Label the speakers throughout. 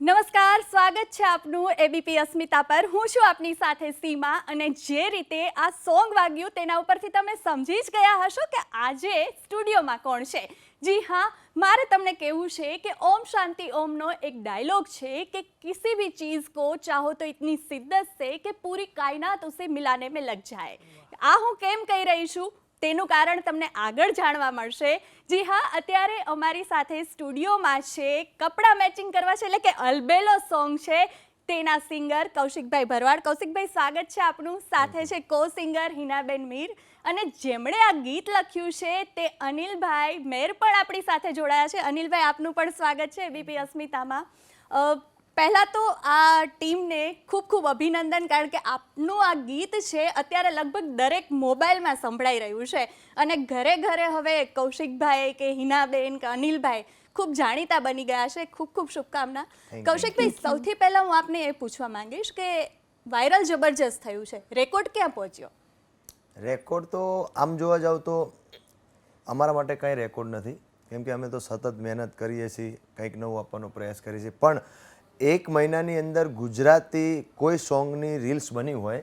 Speaker 1: નમસ્કાર, સ્વાગત છે આપનું એબીપી અસ્મિતા પર. હું છું આપની સાથે સીમા અને જે રીતે આ સોંગ વાગ્યું તેના ઉપરથી તમે સમજી જ ગયા હશો કે આજે સ્ટુડિયોમાં કોણ છે. જી હા, મારે તમને કહેવું છે કે ઓમ શાંતિ ઓમનો એક ડાયલોગ છે કે કિસી ભી ચીઝ को चाहो तो इतनी शिद्दत से कि पूरी कायनात उसे मिलाने में लग जाए. આ હું કેમ કહી રહી છું તેનું કારણ તમને આગળ જાણવા મળશે. જી હા, અત્યારે અમારી સાથે સ્ટુડિયોમાં છે કપડાં મેચિંગ કરવા છે એટલે કે અલબેલો સોંગ છે તેના સિંગર કૌશિકભાઈ ભરવાડ. કૌશિકભાઈ, સ્વાગત છે આપનું. સાથે છે કો સિંગર હિનાબેન મીર અને જેમણે આ ગીત લખ્યું છે તે અનિલભાઈ મેર પણ આપણી સાથે જોડાયા છે. અનિલભાઈ, આપનું પણ સ્વાગત છે એબીપી અસ્મિતામાં. પહેલાં તો આ ટીમને ખૂબ ખૂબ અભિનંદન, કારણ કે આપનું આ ગીત છે અત્યારે લગભગ દરેક મોબાઈલમાં સંભળાઈ રહ્યું છે અને ઘરે ઘરે હવે કૌશિકભાઈ કે હિનાબેન કે અનિલભાઈ ખૂબ જાણીતા બની ગયા છે. ખૂબ ખૂબ શુભકામના. કૌશિકભાઈ, સૌથી પહેલાં હું આપને એ પૂછવા માંગીશ કે વાયરલ જબરજસ્ત થયું છે, રેકોર્ડ ક્યાં પહોંચ્યો?
Speaker 2: રેકોર્ડ તો આમ જોવા જાવ તો અમારા માટે કંઈ રેકોર્ડ નથી, કેમ કે અમે તો સતત મહેનત કરીએ છીએ, કંઈક નવું આપવાનો પ્રયાસ કરીએ છીએ. પણ એક મહિનાની અંદર ગુજરાતી કોઈ સોંગની રીલ્સ બની હોય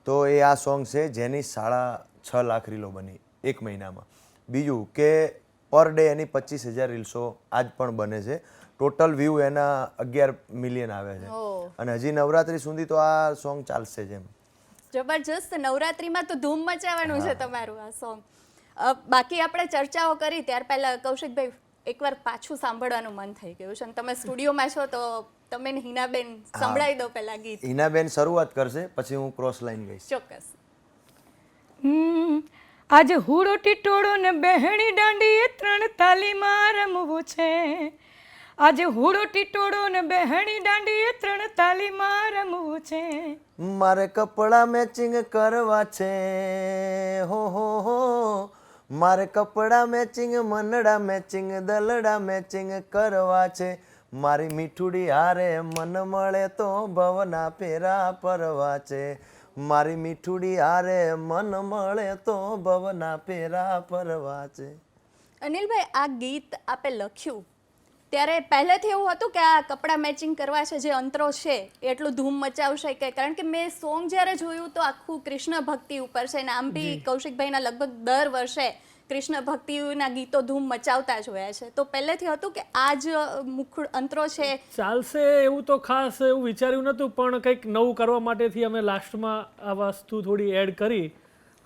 Speaker 2: તો એ આ સોંગ છે, જેની 6.5 લાખ રીલો બની એક મહિનામાં. બીજું કે પર ડે એની 25,000 રીલ્સો આજ પણ બને છે. ટોટલ વ્યૂ એના 11 મિલિયન આવે છે અને હજી નવરાત્રી સુધી તો આ સોંગ ચાલશે જ. એમ
Speaker 1: જબરજસ્ત. નવરાત્રીમાં તો ધૂમ મચાવવાનું છે તમારું આ સોંગ. બાકી આપણે ચર્ચાઓ કરી ત્યાર પહેલા કૌશિકભાઈ એકવાર પાછું સાંભળવાનું મન થઈ ગયું છે અને તમે સ્ટુડિયોમાં છો તો તમે હિનાબેન સંભળાવી દો પહેલા ગીત.
Speaker 2: હિનાબેન શરૂઆત કરશે, પછી હું ક્રોસ લાઈન ગઈશ.
Speaker 1: ચોક્કસ.
Speaker 3: આજે હુડો ટીટોળો ને બહેણી દાંડીએ 3 તાલીમાં રમવું છે. આજે હુડો ટીટોળો ને બહેણી દાંડીએ 3 તાલીમાં રમવું છે.
Speaker 2: મારે કપડાં મેચિંગ કરવા છે, હો મારે કપડાં મેચિંગ, મનડા મેચિંગ, દલડા મેચિંગ કરવા છે. મારી મીઠુડી હારે મન મળે તો ભવના ફેરા પરવા છે. મારી મીઠુડી હારે મન મળે તો ભવના ફેરા પરવા છે.
Speaker 1: અનિલભાઈ, આ ગીત આપે લખ્યું ત્યારે પહેલેથી એવું હતું કે આ કપડાં મેચિંગ કરવા છે, જે અંતરો છે એટલું ધૂમ મચાવશે કે? કારણ કે મેં સોંગ જ્યારે જોયું તો આખું કૃષ્ણ ભક્તિ ઉપર છે અને આમ બી કૌશિકભાઈના લગભગ દર વર્ષે કૃષ્ણ ભક્તિના ગીતો ધૂમ મચાવતા જ હોયા છે. તો પહેલેથી હતું કે આ જ મુખ અંતરો છે
Speaker 4: ચાલશે એવું તો ખાસ એવું વિચાર્યું નહોતું, પણ કંઈક નવું કરવા માટેથી અમે લાસ્ટમાં આ વસ્તુ થોડી એડ કરી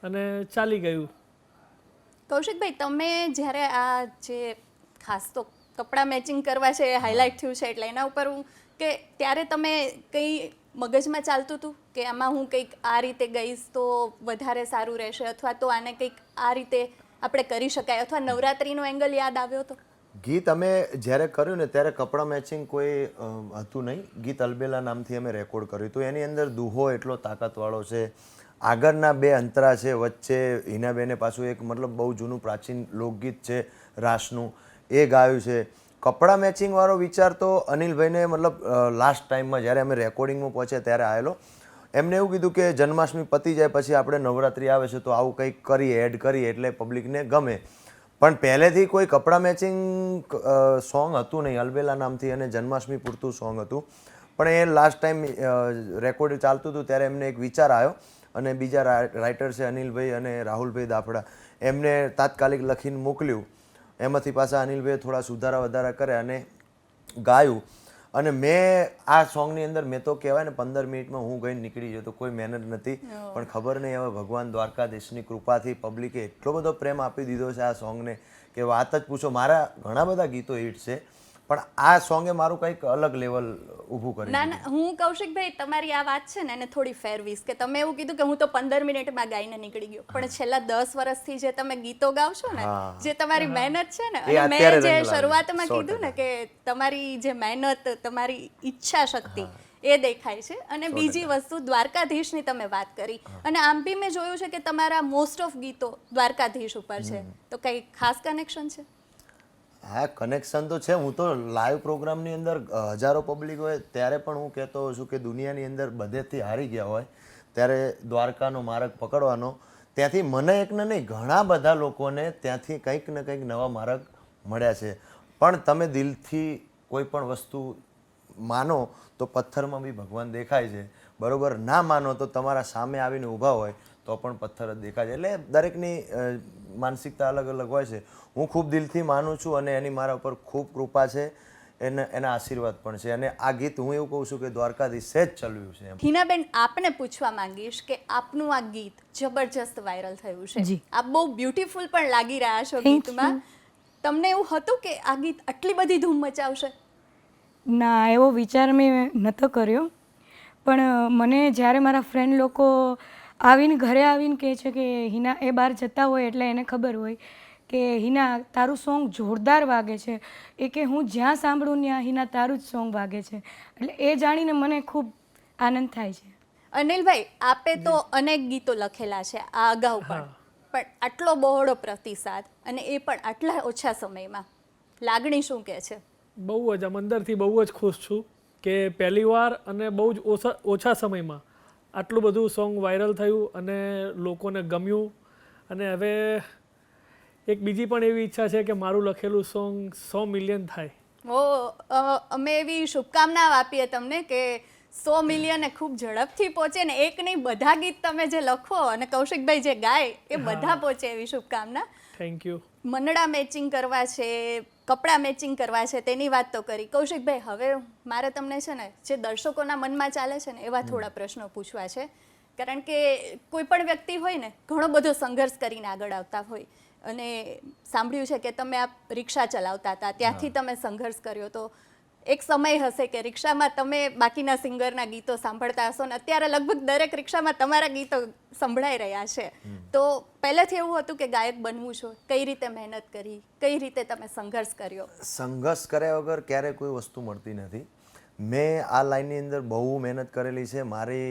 Speaker 4: અને ચાલી ગયું.
Speaker 1: કૌશિકભાઈ, તમે જ્યારે આ જે ખાસ તો કપડાં મેચિંગ કરવા છે એ હાઇલાઇટ થયું છે એટલે એના ઉપર હું કે ત્યારે તમે કંઈ મગજમાં ચાલતું હતું કે આમાં હું કંઈક આ રીતે ગઈશ તો વધારે સારું રહેશે, અથવા તો આને કંઈક આ રીતે આપણે કરી શકાય, અથવા નવરાત્રીનો એંગલ યાદ આવ્યો તો?
Speaker 2: ગીત અમે જ્યારે કર્યું ને ત્યારે કપડાં મેચિંગ કોઈ હતું નહીં. ગીત અલબેલા નામથી અમે રેકોર્ડ કર્યું હતું. એની અંદર દુહો એટલો તાકાતવાળો છે, આગળના 2 અંતરા છે, વચ્ચે હિનાબેને પાછું એક મતલબ બહુ જૂનું પ્રાચીન લોકગીત છે રાસનું, એ ગાયું છે. કપડાં મેચિંગવાળો વિચાર તો અનિલભાઈને મતલબ લાસ્ટ ટાઈમમાં જ્યારે અમે રેકોર્ડિંગમાં પહોંચ્યા ત્યારે આવેલો. એમને એવું કીધું કે જન્માષ્ટમી પતી જાય પછી આપણે નવરાત્રિ આવે છે તો આવું કંઈક કરીએ, એડ કરીએ એટલે પબ્લિકને ગમે. પણ પહેલેથી કોઈ કપડાં મેચિંગ સોંગ હતું નહીં, અલબેલા નામથી, અને જન્માષ્ટમી પૂરતું સોંગ હતું. પણ એ લાસ્ટ ટાઈમ રેકોર્ડ ચાલતું હતું ત્યારે એમને એક વિચાર આવ્યો અને બીજા રાઇટર છે અનિલભાઈ અને રાહુલભાઈ દાફડા, એમને તાત્કાલિક લખીને મોકલ્યું. એમાંથી પાછા અનિલભાઈએ થોડા સુધારા વધારા કરે અને ગાયું. અને મેં આ સોંગની અંદર મેં તો કહેવાય ને 15 મિનિટમાં હું ગઈને નીકળી ગયો, તો કોઈ મહેનત નથી. પણ ખબર નહીં હવે ભગવાન દ્વારકાધીશની કૃપાથી પબ્લિકે એટલો બધો પ્રેમ આપી દીધો છે આ સોંગને કે વાત જ પૂછો. મારા ઘણા બધા ગીતો હિટ છે, પણ આ સોંગે મારું કંઈક અલગ લેવલ ઊભું કર્યું.
Speaker 1: ના, હું કૌશિકભાઈ તમારી આ વાત છે ને એને થોડી ફેરવીશ કે તમે એવું કીધું કે હું તો 15 મિનિટમાં ગાઈને નીકળી ગયો, પણ છેલ્લા 10 વર્ષથી જે તમે ગીતો ગાવ છો ને, જે તમારી મહેનત છે ને, અને મેં જે શરૂઆતમાં કીધું ને કે તમારી જે મહેનત, તમારી ઈચ્છા શક્તિ એ દેખાય છે. અને બીજી વસ્તુ દ્વારકાધીશની તમે વાત કરી, અને આમ બી મેં જોયું છે કે તમારા મોસ્ટ ઓફ ગીતો દ્વારકાધીશ ઉપર છે, તો કંઈ ખાસ કનેક્શન છે?
Speaker 2: હા, કનેક્શન તો છે. હું તો લાઈવ પ્રોગ્રામની અંદર હજારો પબ્લિક હોય ત્યારે પણ હું કહેતો હોઉં છું કે દુનિયાની અંદર બધેથી હારી ગયા હોય ત્યારે દ્વારકાનો માર્ગ પકડવાનો, ત્યાંથી મને એકને નહીં ઘણા બધા લોકોને ત્યાંથી કંઈક ને કંઈક નવા માર્ગ મળ્યા છે. પણ તમે દિલથી કોઈ પણ વસ્તુ માનો તો પથ્થરમાં બી ભગવાન દેખાય છે, બરોબર? ના માનો તો તમારા સામે આવીને ઊભા હોય તો પણ પથ્થર જ દેખાય છે. એટલે દરેકની માનસિકતા અલગ અલગ હોય છે. હું ખૂબ દિલથી માનું છું અને એની મારા ઉપર ખૂબ કૃપા છે, એના આશીર્વાદ પણ છે. અને આ ગીત હું એવું કહું છું કે દ્વારકાધીશે જ ચલાવ્યું છે એમ.
Speaker 1: હિનાબેન, આપને પૂછવા માંગીશ કે આપનું આ ગીત જબરજસ્ત વાયરલ થયું છે.
Speaker 3: જી.
Speaker 1: આપ બહુ બ્યુટીફુલ પણ લાગી રહ્યા છો
Speaker 3: Thank
Speaker 1: ગીતમાં. તમને એવું હતું કે આ ગીત આટલી બધી ધૂમ મચાવશે?
Speaker 3: ના, એવો વિચાર મેં નહોતો કર્યો, પણ મને જ્યારે મારા ફ્રેન્ડ લોકો આવીને ઘરે આવીને કહે છે કે હિના, એ બહાર જતા હોય એટલે એને ખબર હોય કે હિના તારું સોંગ જોરદાર વાગે છે, એ કે હું જ્યાં સાંભળું ત્યાં હિના તારું જ સોંગ વાગે છે, એટલે એ જાણીને મને ખૂબ આનંદ થાય છે.
Speaker 1: અનિલભાઈ, આપે તો અનેક ગીતો લખેલા છે આ અગાઉ પણ, આટલો બહોળો પ્રતિસાદ અને એ પણ આટલા ઓછા સમયમાં, લાગણી શું કહે છે?
Speaker 4: બહુ જ આમ અંદરથી બહુ જ ખુશ છું કે પહેલી વાર અને બહુ જ ઓછા સમયમાં આટલું બધું સોંગ વાયરલ થયું અને લોકોને ગમ્યું. અને હવે એક બીજી પણ એવી ઈચ્છા છે કે મારું લખેલું સોંગ 100 મિલિયન થાય.
Speaker 1: અમે એવી શુભકામનાઓ આપીએ તમને કે 100 મિલિયન ખૂબ ઝડપથી પહોંચે ને એક નહીં બધા ગીત તમે જે લખો અને કૌશિકભાઈ જે ગાય એ બધા પહોંચે એવી શુભકામના.
Speaker 4: Thank you.
Speaker 1: મનડા મેચિંગ કરવા છે, કપડાં મેચિંગ કરવા છે, તેની વાત તો કરી. કૌશિકભાઈ, હવે મારે તમને છે ને જે દર્શકોના મનમાં ચાલે છે ને એવા થોડા પ્રશ્નો પૂછવા છે. કારણ કે કોઈ પણ વ્યક્તિ હોય ને ઘણો બધો સંઘર્ષ કરીને આગળ આવતા હોય, અને સાંભળ્યું છે કે તમે આ રિક્ષા ચલાવતા હતા, ત્યાંથી તમે સંઘર્ષ કર્યો. તો એક સમય હશે કે રિક્ષામાં તમે બાકીના સિંગરના ગીતો સાંભળતા હશો ને અત્યારે લગભગ દરેક રિક્ષામાં તમારા ગીતો સંભળાઈ રહ્યા છે. તો પહેલેથી એવું હતું કે ગાયક બનવું છો? કઈ રીતે મહેનત કરી, કઈ રીતે તમે સંઘર્ષ કર્યો?
Speaker 2: સંઘર્ષ કર્યા વગર ક્યારેય કોઈ વસ્તુ મળતી નથી. મેં આ લાઈનની અંદર બહુ મહેનત કરેલી છે. મારી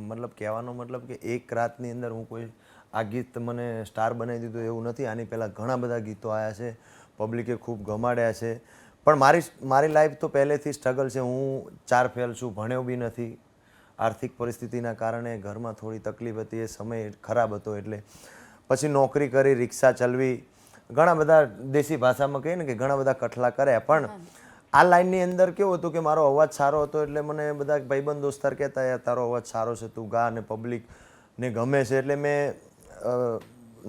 Speaker 2: મતલબ કહેવાનો મતલબ કે એક રાતની અંદર હું કોઈ આ ગીત મને સ્ટાર બનાવી દીધું એવું નથી. આની પહેલાં ઘણા બધા ગીતો આવ્યા છે, પબ્લિકે ખૂબ ગમાડ્યા છે. પણ મારી લાઈફ તો પહેલેથી સ્ટ્રગલ છે. હું 4 ફેલ છું, ભણ્યો બી નથી. આર્થિક પરિસ્થિતિના કારણે ઘરમાં થોડી તકલીફ હતી, એ સમય ખરાબ હતો. એટલે પછી નોકરી કરી, રિક્ષા ચલાવી, ઘણા બધા દેશી ભાષામાં કહીએ ને કે ઘણા બધા કઠલા કર્યા. પણ આ લાઈનની અંદર કેવું હતું કે મારો અવાજ સારો હતો એટલે મને બધા ભાઈબંધ દોસ્તાર કહેતા યાર તારો અવાજ સારો છે, તું ગા, અને પબ્લિકને ગમે છે. એટલે મેં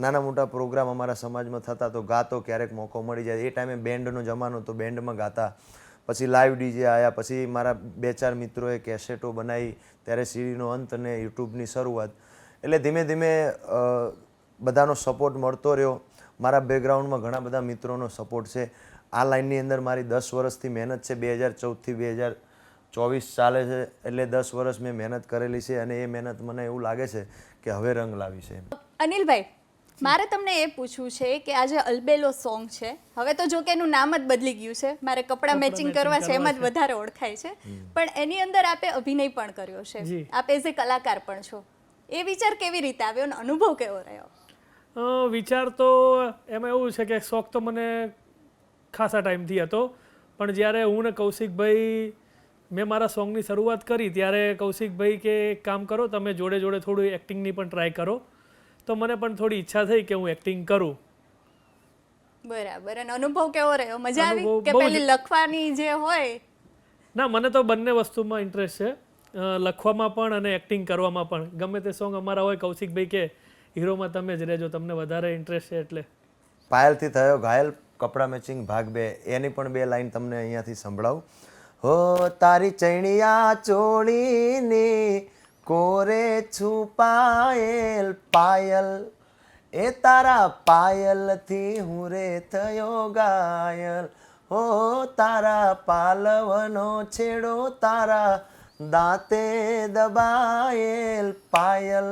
Speaker 2: નાના મોટા પ્રોગ્રામ અમારા સમાજમાં થતા તો ગાતો, ક્યારેક મોકો મળી જાય. એ ટાઈમે બેન્ડનો જમાનો તો બેન્ડમાં ગાતા. પછી લાઈવ ડીજે આવ્યા, પછી મારા 2-4 મિત્રોએ કેસેટો બનાવી, ત્યારે સીડીનો અંત અને યુટ્યુબની શરૂઆત. એટલે ધીમે ધીમે બધાનો સપોર્ટ મળતો રહ્યો. મારા બેકગ્રાઉન્ડમાં ઘણા બધા મિત્રોનો સપોર્ટ છે. આ લાઈનની અંદર મારી 10 વર્ષથી મહેનત છે. 2014થી 2024 ચાલે છે, એટલે 10 વર્ષ મેં મહેનત કરેલી છે અને એ મહેનત મને એવું લાગે છે કે હવે રંગ લાવી છે.
Speaker 1: અનિલભાઈ, મારે તમને એ પૂછવું છે કે આ જે અલબેલો સોંગ છે, હવે તો જો કે એનું નામ જ બદલી ગયું છે, મારે કપડાં મેચિંગ કરવા છે એમ જ વધારે ઓળખાય છે, પણ એની અંદર આપે અભિનય પણ કર્યો છે, આપ એઝ એ કલાકાર પણ છો. એ વિચાર કેવી રીતે આવ્યો અને અનુભવ કેવો રહ્યો?
Speaker 4: વિચાર તો એમાં એવું છે કે શોખ તો મને ખાસા ટાઈમથી હતો, પણ જ્યારે હું ને કૌશિકભાઈ મેં મારા સોંગની શરૂઆત કરી ત્યારે કૌશિકભાઈ કે એક કામ કરો, તમે જોડે જોડે થોડું એક્ટિંગની પણ ટ્રાય કરો. તો મને પણ થોડી ઈચ્છા થઈ કે હું એક્ટિંગ કરું.
Speaker 1: બરાબર. અને અનુભવ કેવો રહ્યો? મજા આવી કે પેલી લખવાની જે હોય?
Speaker 4: ના, મને તો બંને વસ્તુમાં ઇન્ટરેસ્ટ છે, લખવામાં પણ અને એક્ટિંગ કરવામાં પણ. ગમે તે સોંગ અમારા હોય, કૌશિકભાઈ કે હીરોમાં તમે જ રહેજો, તમને વધારે ઇન્ટરેસ્ટ છે. એટલે
Speaker 2: પાયલથી થયો ઘાયલ, કપડા મેચિંગ ભાગ 2, એની પણ 2 લાઈન તમને અહીંયાથી સંભળાવું. હો તારી ચૈણિયા ચોળીની કોરે છુપાયેલ પાયલ, એ તારા પાયલથી હું રે થયો ઘાયલ. હો તારા પાલવનો છેડો તારા દાંતે દબાયેલ પાયલ,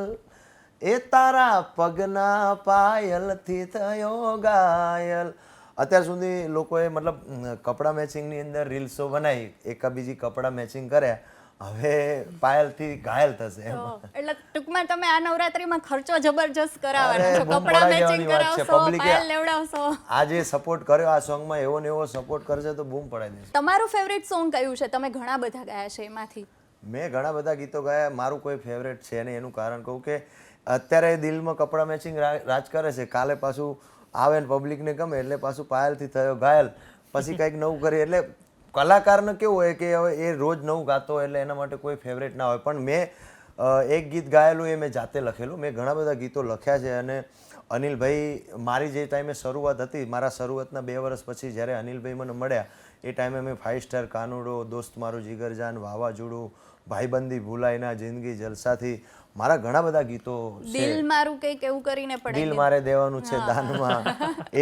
Speaker 2: એ તારા પગના પાયલથી થયો ઘાયલ. અત્યાર સુધી લોકોએ મતલબ કપડાં મેચિંગની અંદર રીલ્સો બનાવી, એકાબીજી કપડાં મેચિંગ કર્યા, હવે પાયલથી ઘાયલ થશે.
Speaker 1: એટલે ટૂંકમાં તમે આ નવરાત્રીમાં ખર્ચો જબરજસ્ત કરાવવાનો છો, કપડાં મેચિંગ કરાવશો, પાયલ લેવડાવશો.
Speaker 2: આ જે સપોર્ટ કર્યો આ સોંગમાં, એવો ને એવો સપોર્ટ કરશે તો બૂમ પડાવી દેશે.
Speaker 1: તમારું ફેવરેટ સોંગ કયું છે? તમે ઘણા બધા ગાયા છે એમાંથી.
Speaker 2: મેં ઘણા બધા ગીતો ગાયા, મારું કોઈ ફેવરેટ છે નહીં. એનું કારણ કહું કે અત્યારે દિલમાં કપડાં મેચિંગ રાજ કરે છે, કાલે પાછું આવે ને પબ્લિકને ગમે એટલે પાછું પાયલથી થયો ઘાયલ, પછી કંઈક નવું કરીએ. એટલે કલાકારને કેવું હોય કે હવે એ રોજ નવું ગાતો હોય એટલે એના માટે કોઈ ફેવરેટ ના હોય, પણ મેં એક ગીત ગાયેલું એ મેં જાતે લખેલું. મેં ઘણા બધા ગીતો લખ્યા છે અને અનિલભાઈ મારી જે ટાઈમે શરૂઆત હતી, મારા શરૂઆતના 2 વર્ષ પછી જ્યારે અનિલભાઈ મને મળ્યા એ ટાઈમે મેં 5 સ્ટાર, કાનુડો, દોસ્ત મારું જીગરજાન, વાવાઝોડું, ભાઈબંધી ભૂલાય ના, જિંદગી જલસાથી, મારા ઘણા બધા ગીતો છે.
Speaker 1: દિલ મારું કંઈક એવું કરીને પડે
Speaker 2: દિલ મારે દેવાનું છે દાનમાં,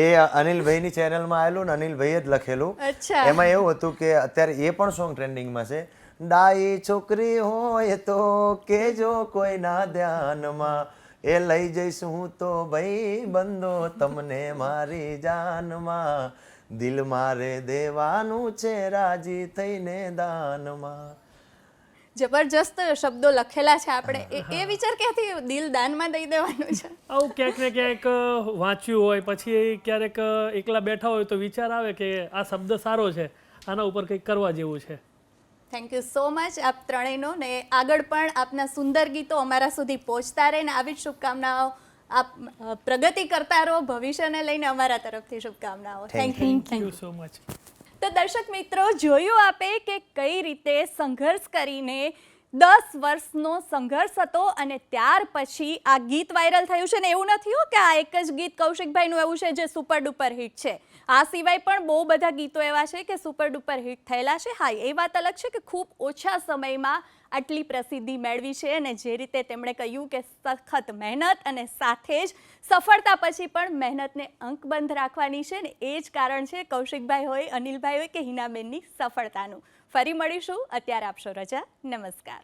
Speaker 2: એ અનિલભાઈની ચેનલમાં આવેલું ને અનિલભાઈએ જ લખેલું.
Speaker 1: અચ્છા.
Speaker 2: એમાં એવું હતું કે અત્યારે એ પણ સોંગ ટ્રેન્ડિંગમાં છે. ડાઈ છોકરી હોય તો કેજો કોઈના ધ્યાનમાં, એ લઈ જઈશ હું તો ભાઈ બંધો તમને મારી જાનમાં, દિલ મારે દેવાનું છે રાજી થઈને દાનમાં.
Speaker 1: જબરજસ્ત શબ્દો લખેલા છે આપણે. એ વિચાર ક્યાંથી દિલ દાનમાં દઈ દેવાનું છે?
Speaker 4: આવું ક્યાંક ને ક્યાંક વાંચ્યું હોય, પછી ક્યારેક એકલા બેઠા હોય તો વિચાર આવે કે આ શબ્દ સારો છે, આના ઉપર કંઈક કરવા જેવું છે.
Speaker 1: થેન્ક યુ સો મચ આપ ત્રણેયનો, ને આગળ પણ આપના સુંદર ગીતો અમારા સુધી પહોંચતા રહે ને આવી જ શુભકામનાઓ. આપ પ્રગતિ કરતા રહો, ભવિષ્યને લઈને અમારા તરફથી શુભકામનાઓ. Thank you.
Speaker 4: Thank you so much.
Speaker 1: તો દર્શક મિત્રો, જોયું આપે કે કઈ રીતે સંઘર્ષ કરીને 10 વર્ષનો સંઘર્ષ હતો અને ત્યાર પછી આ ગીત વાયરલ થયું છે. ને એવું નથી હો કે આ એક જ ગીત કૌશિકભાઈનું એવું છે જે સુપર ડુપર હિટ છે. આ સિવાય પણ બહુ બધા ગીતો એવા છે કે સુપર ડુપર હિટ થયેલા છે. હા, એ વાત અલગ છે કે ખૂબ ઓછા સમયમાં આટલી પ્રસિદ્ધિ મેળવી છે અને જે રીતે તેમણે કહ્યું કે સખત મહેનત અને સાથે જ સફળતા પછી પણ મહેનતને અંકબંધ રાખવાની છે ને એ જ કારણ છે કૌશિકભાઈ હોય, અનિલભાઈ હોય કે હિનાબેનની સફળતાનું. ફરી મળીશું, અત્યારે આપશો રજા. નમસ્કાર.